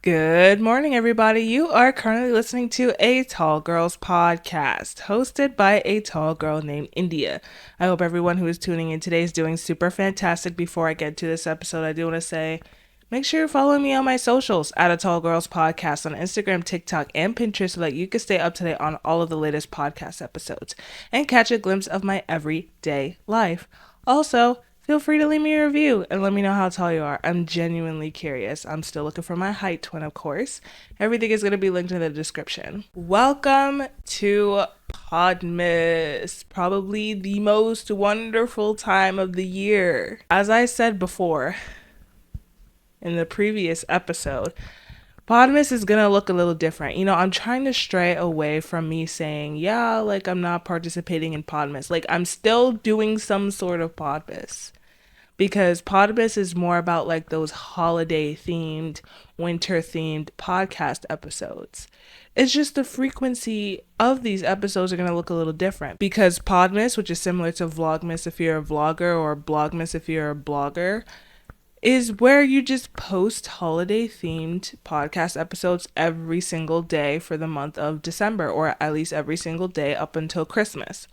Good morning, everybody. You are currently listening to a Tall Girls podcast hosted by a tall girl named India. I hope everyone who is tuning in today is doing super fantastic. Before I get to this episode, I do want to say make sure you follow me on my socials at a Tall Girls podcast on Instagram, TikTok, and Pinterest so that you can stay up to date on all of the latest podcast episodes and catch a glimpse of my everyday life. Also, feel free to leave me a review and let me know how tall you are. I'm genuinely curious. I'm still looking for my height twin, of course. Everything is going to be linked in the description. Welcome to Podmas, probably the most wonderful time of the year. As I said before in the previous episode, Podmas is going to look a little different. I'm trying to stray away from me saying, yeah, like I'm not participating in Podmas. Like I'm still doing some sort of Podmas. Because Podmas is more about like those holiday themed, winter themed podcast episodes. It's just the frequency of these episodes are going to look a little different. Because Podmas, which is similar to Vlogmas if you're a vlogger or Blogmas if you're a blogger, is where you just post holiday themed podcast episodes every single day for the month of December, or at least every single day up until Christmas.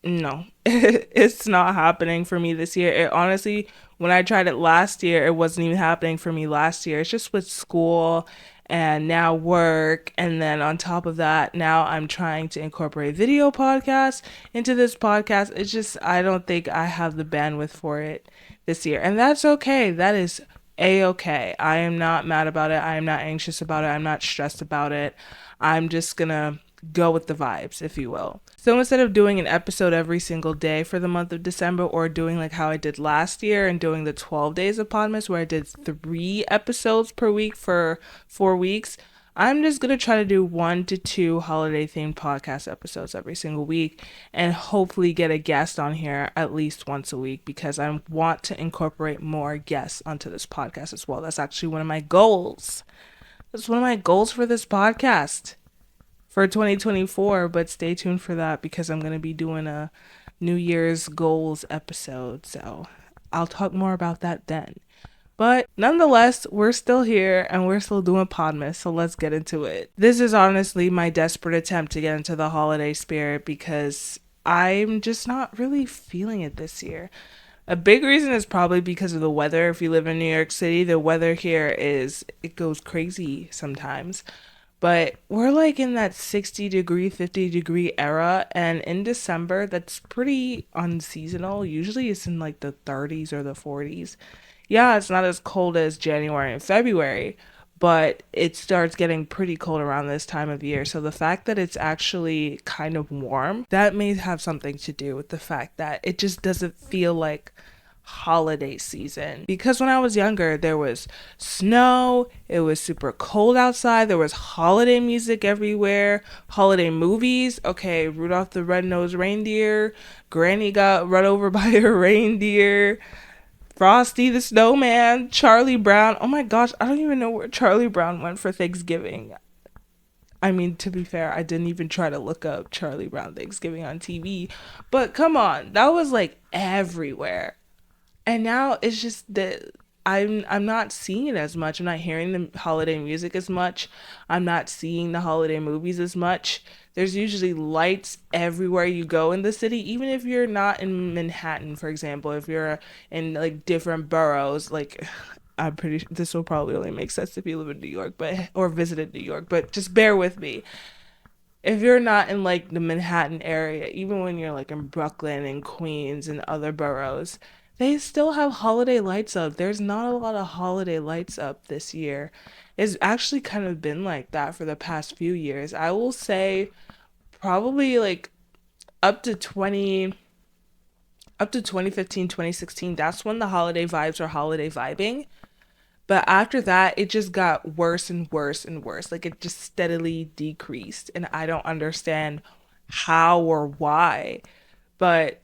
No, it's not happening for me this year. It honestly, when I tried it last year, it wasn't even happening for me last year. It's just with school and now work. And then on top of that, now I'm trying to incorporate video podcasts into this podcast. It's just, I don't think I have the bandwidth for it this year. And that's okay. That is a-okay. I am not mad about it. I am not anxious about it. I'm not stressed about it. I'm just gonna go with the vibes, if you will. So instead of doing an episode every single day for the month of December, or doing like how I did last year and doing the 12 days of Podmas where I did 3 episodes per week for 4 weeks, I'm just going to try to do 1 to 2 holiday themed podcast episodes every single week and hopefully get a guest on here at least once a week, because I want to incorporate more guests onto this podcast as well. That's actually one of my goals. That's one of my goals for this podcast for 2024, but stay tuned for that because I'm going to be doing a New Year's goals episode, so I'll talk more about that then. But nonetheless, we're still here and we're still doing Podmas, so let's get into it. This is honestly my desperate attempt to get into the holiday spirit because I'm just not really feeling it this year. A big reason is probably because of the weather. If you live in New York City, the weather here it goes crazy sometimes. But we're like in that 60 degree, 50 degree era. And in December, that's pretty unseasonal. Usually it's in like the 30s or the 40s. Yeah, it's not as cold as January and February, but it starts getting pretty cold around this time of year. So the fact that it's actually kind of warm, that may have something to do with the fact that it just doesn't feel like holiday season. Because when I was younger, there was snow, it was super cold outside, there was holiday music everywhere, holiday movies. Okay, Rudolph the Red-Nosed Reindeer, Granny got run over by a reindeer, Frosty the Snowman, Charlie Brown. Oh my gosh, I don't even know where Charlie Brown went for Thanksgiving. I mean, to be fair, I didn't even try to look up Charlie Brown Thanksgiving on TV, but come on, that was like everywhere. And now it's just that I'm not seeing it as much. I'm not hearing the holiday music as much. I'm not seeing the holiday movies as much. There's usually lights everywhere you go in the city, even if you're not in Manhattan, for example. If you're in like different boroughs, like I'm pretty sure this will probably only make sense if you live in New York, but or visited New York, but just bear with me. If you're not in like the Manhattan area, even when you're like in Brooklyn and Queens and other boroughs, they still have holiday lights up. There's not a lot of holiday lights up this year. It's actually kind of been like that for the past few years. I will say probably like up to 2015, 2016, that's when the holiday vibes are holiday vibing. But after that, it just got worse and worse and worse. Like it just steadily decreased. And I don't understand how or why. But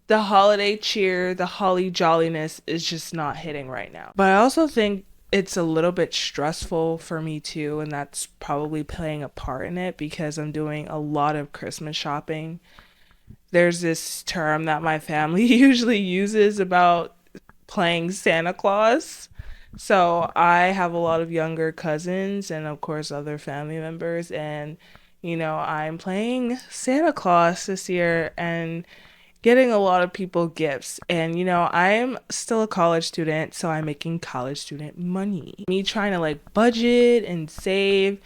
the holiday cheer, the holly jolliness is just not hitting right now. But I also think it's a little bit stressful for me too, and that's probably playing a part in it because I'm doing a lot of Christmas shopping. There's this term that my family usually uses about playing Santa Claus. So I have a lot of younger cousins and of course other family members, and I'm playing Santa Claus this year and getting a lot of people gifts. And I'm still a college student, so I'm making college student money. Me trying to like budget and save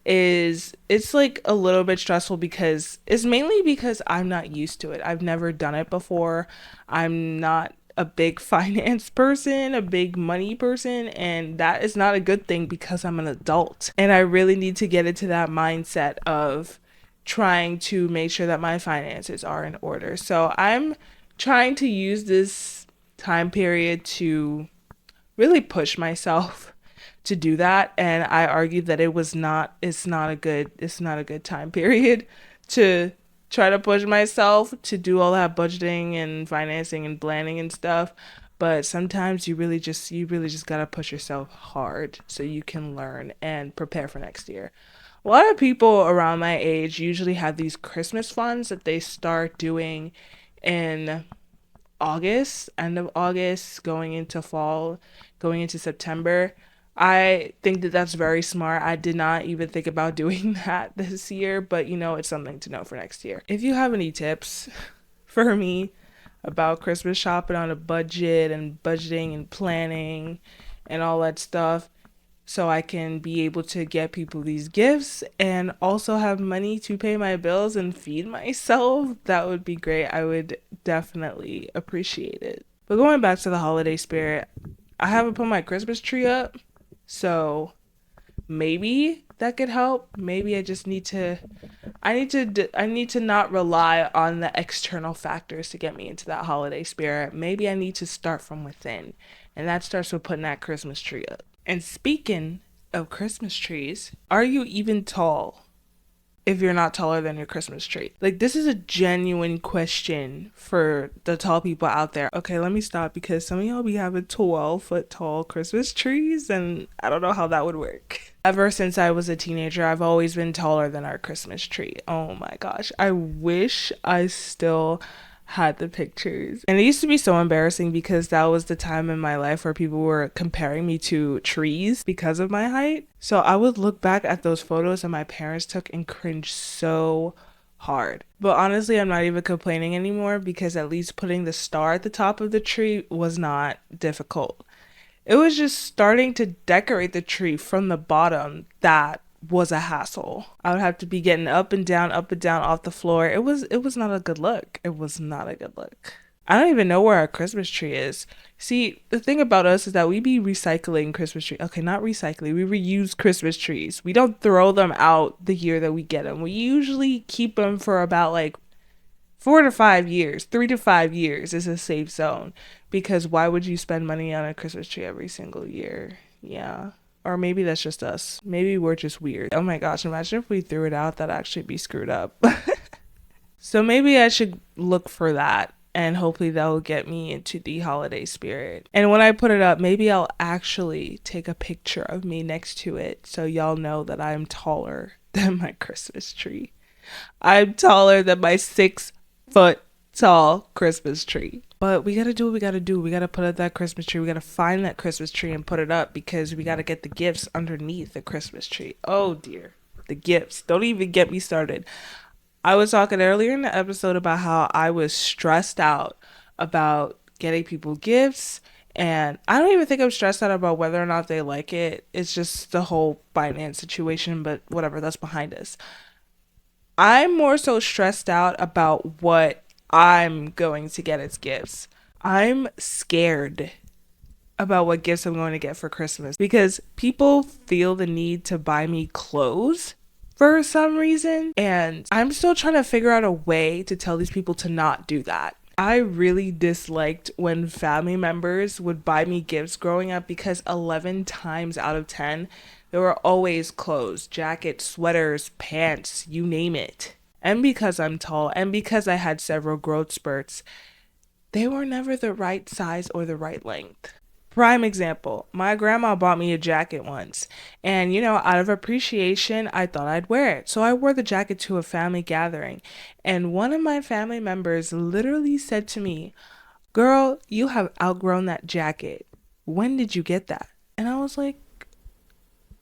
is it's like a little bit stressful because it's mainly because I'm not used to it. I've never done it before. I'm not a big finance person, a big money person, and that is not a good thing because I'm an adult. And I really need to get into that mindset of trying to make sure that my finances are in order. So I'm trying to use this time period to really push myself to do that, and I argued that it's not a good time period to try to push myself to do all that budgeting and financing and planning and stuff. But sometimes you really just got to push yourself hard so you can learn and prepare for next year. A lot of people around my age usually have these Christmas funds that they start doing in August, end of August, going into fall, going into September. I think that that's very smart. I did not even think about doing that this year, but it's something to know for next year. If you have any tips for me about Christmas shopping on a budget and budgeting and planning and all that stuff, so I can be able to get people these gifts and also have money to pay my bills and feed myself, that would be great. I would definitely appreciate it. But going back to the holiday spirit, I haven't put my Christmas tree up, so maybe that could help. Maybe I need to not rely on the external factors to get me into that holiday spirit. Maybe I need to start from within, and that starts with putting that Christmas tree up. And speaking of Christmas trees, are you even tall if you're not taller than your Christmas tree? Like, this is a genuine question for the tall people out there. Okay, let me stop because some of y'all be having 12-foot tall Christmas trees, and I don't know how that would work. Ever since I was a teenager, I've always been taller than our Christmas tree. Oh my gosh. I wish I still had the pictures. And it used to be so embarrassing because that was the time in my life where people were comparing me to trees because of my height. So I would look back at those photos that my parents took and cringe so hard. But honestly, I'm not even complaining anymore because at least putting the star at the top of the tree was not difficult. It was just starting to decorate the tree from the bottom that was a hassle. I would have to be getting up and down off the floor. It was not a good look. It was not a good look. I don't even know where our Christmas tree is. See, the thing about us is that we be recycling Christmas trees. Okay, not recycling. We reuse Christmas trees. We don't throw them out the year that we get them. We usually keep them for about like 4 to 5 years. 3 to 5 years is a safe zone, because why would you spend money on a Christmas tree every single year? Yeah. Or maybe that's just us. Maybe we're just weird. Oh my gosh, imagine if we threw it out, that'd actually be screwed up. So maybe I should look for that, and hopefully that will get me into the holiday spirit. And when I put it up, maybe I'll actually take a picture of me next to it so y'all know that I'm taller than my Christmas tree. I'm taller than my 6 foot tall Christmas tree. But we gotta do what we gotta do. We gotta put up that Christmas tree. We gotta find that Christmas tree and put it up because we gotta get the gifts underneath the Christmas tree. Oh dear. The gifts. Don't even get me started. I was talking earlier in the episode about how I was stressed out about getting people gifts. And I don't even think I'm stressed out about whether or not they like it. It's just the whole finance situation, but whatever, that's behind us. I'm more so stressed out about what I'm going to get as gifts. I'm scared about what gifts I'm going to get for Christmas because people feel the need to buy me clothes for some reason, and I'm still trying to figure out a way to tell these people to not do that. I really disliked when family members would buy me gifts growing up because 11 times out of 10, there were always clothes, jackets, sweaters, pants, you name it. And because I'm tall and because I had several growth spurts, they were never the right size or the right length. Prime example, my grandma bought me a jacket once, and out of appreciation, I thought I'd wear it. So I wore the jacket to a family gathering, and one of my family members literally said to me, "Girl, you have outgrown that jacket. When did you get that?" And I was like,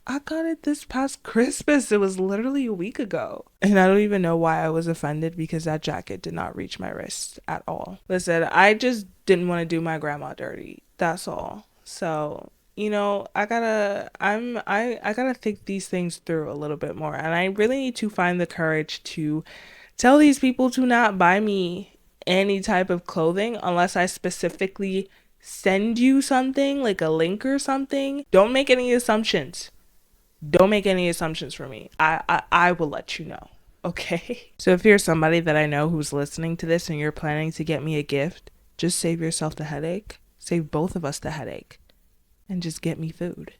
I got it this past Christmas. It was literally a week ago. And I don't even know why I was offended, because that jacket did not reach my wrist at all. Listen, I just didn't want to do my grandma dirty. That's all. So, I gotta think these things through a little bit more. And I really need to find the courage to tell these people to not buy me any type of clothing unless I specifically send you something, like a link or something. Don't make any assumptions. Don't make any assumptions for me. I will let you know. Okay. So if you're somebody that I know who's listening to this and you're planning to get me a gift, just save yourself the headache. Save both of us the headache. And just get me food.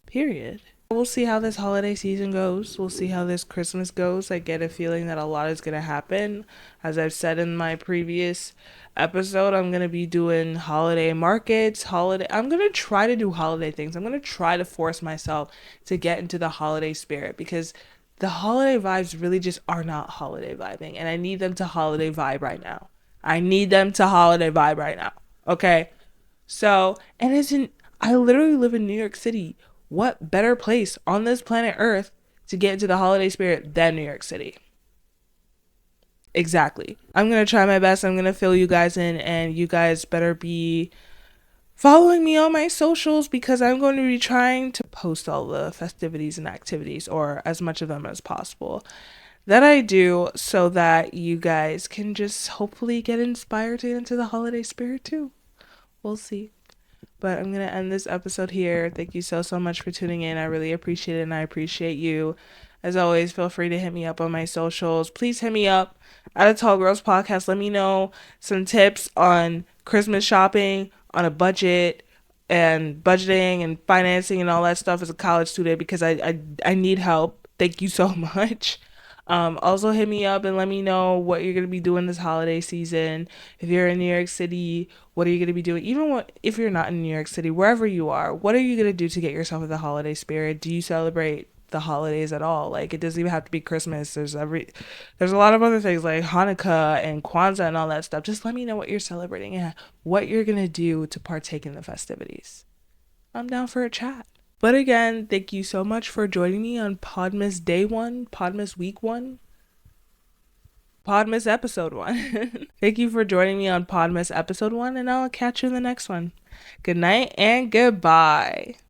Period. We'll see how this holiday season goes. We'll see how this Christmas goes. I get a feeling that a lot is going to happen. As I've said in my previous episode, I'm going to be doing holiday markets, I'm going to try to do holiday things. I'm going to try to force myself to get into the holiday spirit, because the holiday vibes really just are not holiday vibing, and I need them to holiday vibe right now. I need them to holiday vibe right now. Okay? So, I literally live in New York City. What better place on this planet Earth to get into the holiday spirit than New York City? Exactly. I'm going to try my best. I'm going to fill you guys in, and you guys better be following me on my socials, because I'm going to be trying to post all the festivities and activities, or as much of them as possible, that I do, so that you guys can just hopefully get inspired to get into the holiday spirit too. We'll see. But I'm going to end this episode here. Thank you so much for tuning in. I really appreciate it, and I appreciate you. As always, feel free to hit me up on my socials. Please hit me up at a Tall Girls Podcast. Let me know some tips on Christmas shopping on a budget, and budgeting and financing and all that stuff as a college student, because I need help. Thank you so much. Also hit me up and let me know what you're going to be doing this holiday season. If you're in New York City, what are you going to be doing? If you're not in New York City, wherever you are, what are you going to do to get yourself in the holiday spirit? Do you celebrate the holidays at all? Like, it doesn't even have to be Christmas. There's a lot of other things like Hanukkah and Kwanzaa and all that stuff. Just let me know what you're celebrating and what you're going to do to partake in the festivities. I'm down for a chat. But again, thank you so much for joining me on Podmas Day 1, Podmas Week 1, Podmas Episode 1. Thank you for joining me on Podmas Episode 1, and I'll catch you in the next one. Good night and goodbye.